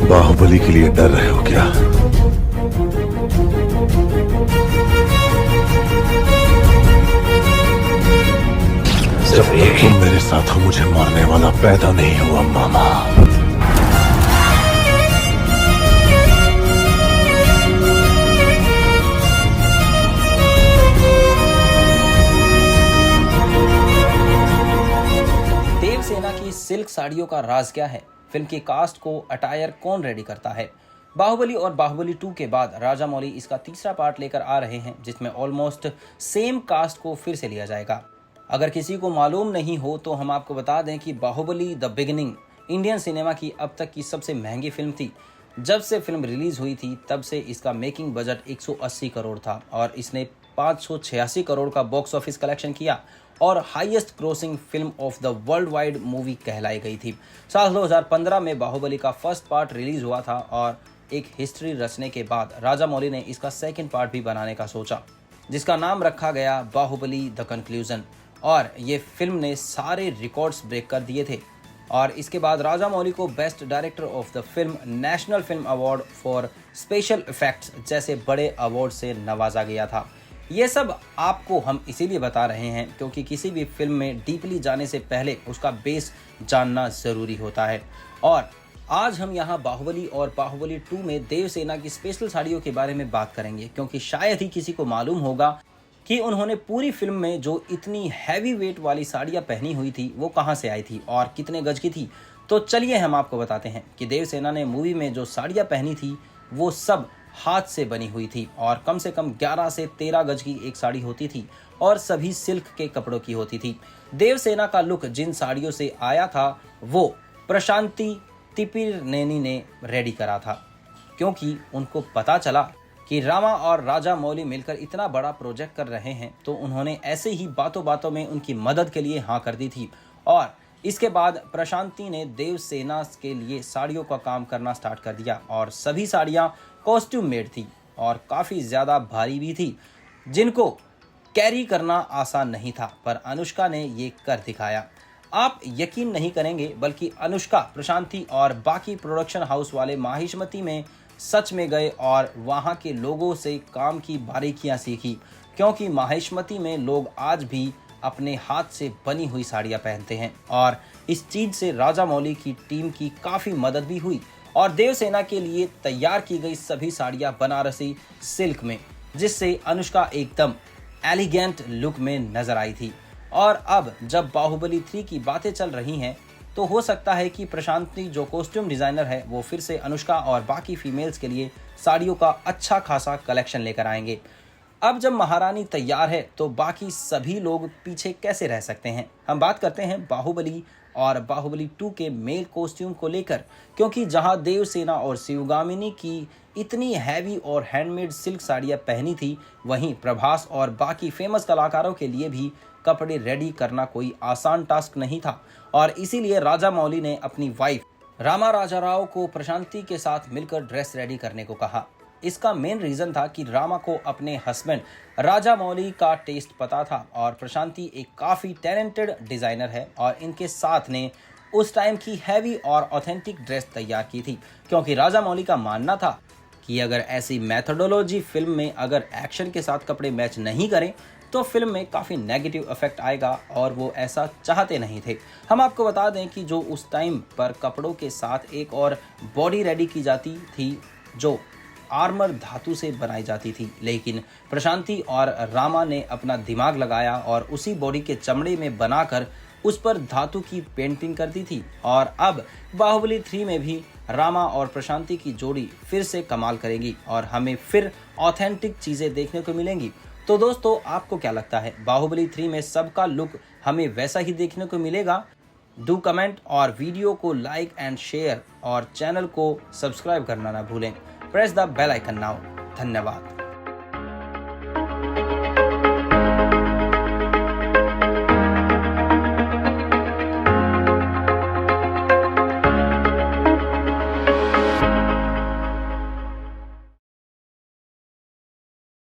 बाहुबली के लिए डर रहे हो क्या? जब तक तुम मेरे साथ हो मुझे मारने वाला पैदा नहीं हुआ मामा। देवसेना की सिल्क साड़ियों का राज क्या है? फिल्म की कास्ट को अटायर कौन रेडी करता है? बाहुबली और बाहुबली 2 के बाद राजा मौली इसका तीसरा पार्ट लेकर आ रहे हैं, जिसमें ऑलमोस्ट सेम कास्ट को फिर से लिया जाएगा। अगर किसी को मालूम नहीं हो तो हम आपको बता दें कि Baahubali the beginning Indian cinema की अब तक की सबसे महंगी फिल्म थी। जब से फिल्म रिलीज हुई थी तब से इसका मेकिंग बजट 180 करोड़ था और इसने 586 करोड़ का बॉक्स ऑफिस कलेक्शन किया और highest grossing film of the world wide movie कहलाई गई थी। साल 2015 में बाहुबली का फर्स्ट पार्ट रिलीज हुआ था और एक हिस्ट्री रचने के बाद राजा मौली ने इसका सेकंड पार्ट भी बनाने का सोचा, जिसका नाम रखा गया बाहुबली द कंक्लूजन। और ये फिल्म ने सारे रिकॉर्ड्स ब्रेक कर दिए थे और इसके बाद राजा मौली को best director of the film, national film award for special effects जैसे बड़े अवार्ड से नवाजा गया था। ये सब आपको हम इसीलिए बता रहे हैं क्योंकि किसी भी फिल्म में डीपली जाने से पहले उसका बेस जानना ज़रूरी होता है। और आज हम यहाँ बाहुबली और बाहुबली 2 में देवसेना की स्पेशल साड़ियों के बारे में बात करेंगे, क्योंकि शायद ही किसी को मालूम होगा कि उन्होंने पूरी फिल्म में जो इतनी हैवी वेट वाली साड़ियाँ पहनी हुई थी वो कहाँ से आई थी और कितने गज की थी। तो चलिए हम आपको बताते हैं कि देवसेना ने मूवी में जो साड़ियाँ पहनी थी वो सब हाथ से बनी हुई थी और कम से कम 11 से 13 गज की एक साड़ी होती थी और सभी सिल्क के कपड़ों की होती थी। देवसेना का लुक जिन साड़ियों से आया था वो प्रशांति तिपिरनेनी ने रेडी करा था, क्योंकि उनको पता चला कि रामा और राजा मौली मिलकर इतना बड़ा प्रोजेक्ट कर रहे हैं तो उन्होंने ऐसे ही बातों बातों में उनकी मदद के लिए हाँ कर दी थी। और इसके बाद प्रशांति ने देवसेना के लिए साड़ियों का काम करना स्टार्ट कर दिया और सभी साड़ियाँ कॉस्ट्यूम मेड थी और काफ़ी ज़्यादा भारी भी थी, जिनको कैरी करना आसान नहीं था, पर अनुष्का ने ये कर दिखाया। आप यकीन नहीं करेंगे, बल्कि अनुष्का, प्रशांति और बाकी प्रोडक्शन हाउस वाले माहिष्मती में सच में गए और वहाँ के लोगों से काम की बारीकियाँ सीखी, क्योंकि माहिष्मती में लोग आज भी अपने हाथ से बनी हुई साड़ियाँ पहनते हैं और इस चीज़ से राजा मौली की टीम की काफ़ी मदद भी हुई और देवसेना के लिए तैयार की गई सभी साड़ियाँ बनारसी सिल्क में, जिससे अनुष्का एकदम एलिगेंट लुक में नजर आई थी। और अब जब बाहुबली 3 की बातें चल रही हैं तो हो सकता है कि प्रशांति जो कॉस्ट्यूम डिज़ाइनर है वो फिर से अनुष्का और बाकी फीमेल्स के लिए साड़ियों का अच्छा खासा कलेक्शन लेकर आएंगे। अब जब महारानी तैयार है तो बाकी सभी लोग पीछे कैसे रह सकते हैं। हम बात करते हैं बाहुबली और बाहुबली 2 के मेल कॉस्ट्यूम को लेकर, क्योंकि जहां देवसेना और शिवगामिनी की इतनी हैवी और हैंडमेड सिल्क साड़ियां पहनी थी, वहीं प्रभास और बाकी फेमस कलाकारों के लिए भी कपड़े रेडी करना कोई आसान टास्क नहीं था और इसीलिए राजा मौली ने अपनी वाइफ रामा राजाराव को प्रशांति के साथ मिलकर ड्रेस रेडी करने को कहा। इसका मेन रीज़न था कि रामा को अपने हस्बैंड राजा मौली का टेस्ट पता था और प्रशांति एक काफ़ी टैलेंटेड डिज़ाइनर है और इनके साथ ने उस टाइम की हैवी और ऑथेंटिक ड्रेस तैयार की थी, क्योंकि राजा मौली का मानना था कि अगर ऐसी मेथोडोलॉजी फिल्म में अगर एक्शन के साथ कपड़े मैच नहीं करें तो फिल्म में काफ़ी नेगेटिव इफेक्ट आएगा और वो ऐसा चाहते नहीं थे। हम आपको बता दें कि जो उस टाइम पर कपड़ों के साथ एक और बॉडी रेडी की जाती थी जो आर्मर धातु से बनाई जाती थी, लेकिन प्रशांति और रामा ने अपना दिमाग लगाया और उसी बॉडी के चमड़े में बनाकर उस पर धातु की पेंटिंग कर दी थी। और अब बाहुबली 3 में भी रामा और प्रशांति की जोड़ी फिर से कमाल करेगी और हमें फिर ऑथेंटिक चीज़ें देखने को मिलेंगी। तो दोस्तों, आपको क्या लगता है, बाहुबली 3 में सबका लुक हमें वैसा ही देखने को मिलेगा? डू कमेंट और वीडियो को लाइक एंड शेयर और चैनल को सब्सक्राइब करना ना भूलें। Press the bell icon now. धन्यवाद।